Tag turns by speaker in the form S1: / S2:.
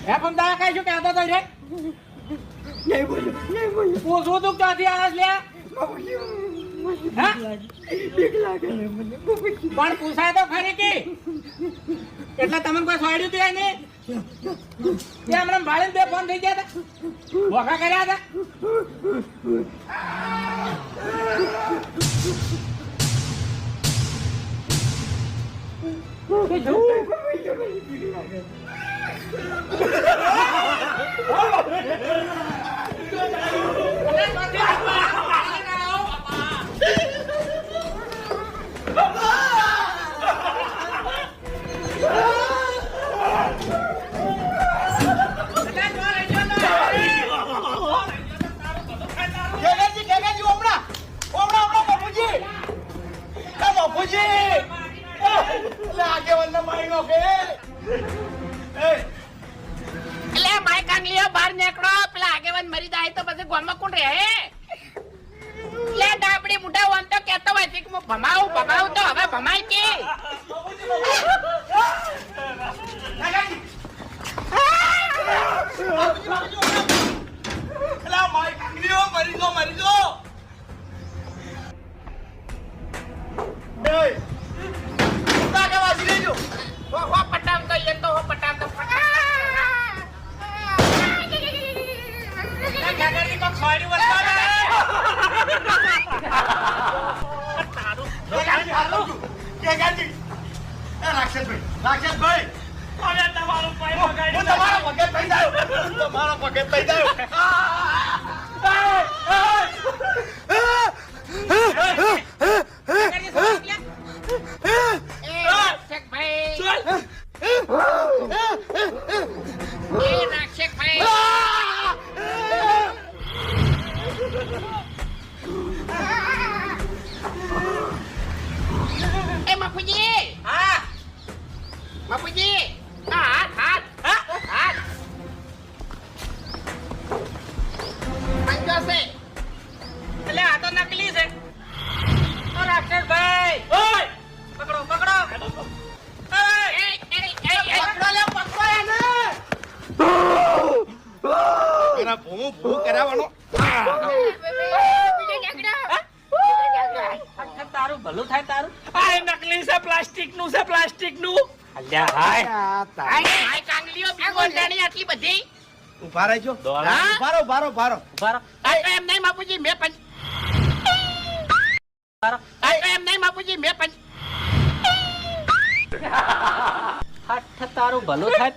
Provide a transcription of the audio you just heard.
S1: હે ફમતા કઈ શું કહેતો તો રે
S2: નહીં બોલ્યો
S1: પૂછું તું ક્યાંથી આવાજ લે
S2: બીક લાગે ને મને બાપુજી.
S1: પણ પૂછાય તો ખરી કે એટલે તમને કોઈ સોડ્યું તું એને તે હમણાં ભાળીને બે ફોન થઈ ગયા હતા વખા કર્યા હતા બહાર નીકળો પેલા આગેવાન મરી જાય તો પછી ગોળમાં કોણ રહે લે ડાબડી મુઢા વાન તો કહેતો હોય છે કે હું ભમાવું તો હવે ભમાય કે તારું ભલું થાય તારું આ નકલી છે પ્લાસ્ટિક નું અલ્યા હાય કાંગલીઓ બીગોંડાની આટલી બધી
S2: ઉભા રહેજો. ઉભારો.
S1: એમ નહીં બાપુજી મેં તારું ભલું થાય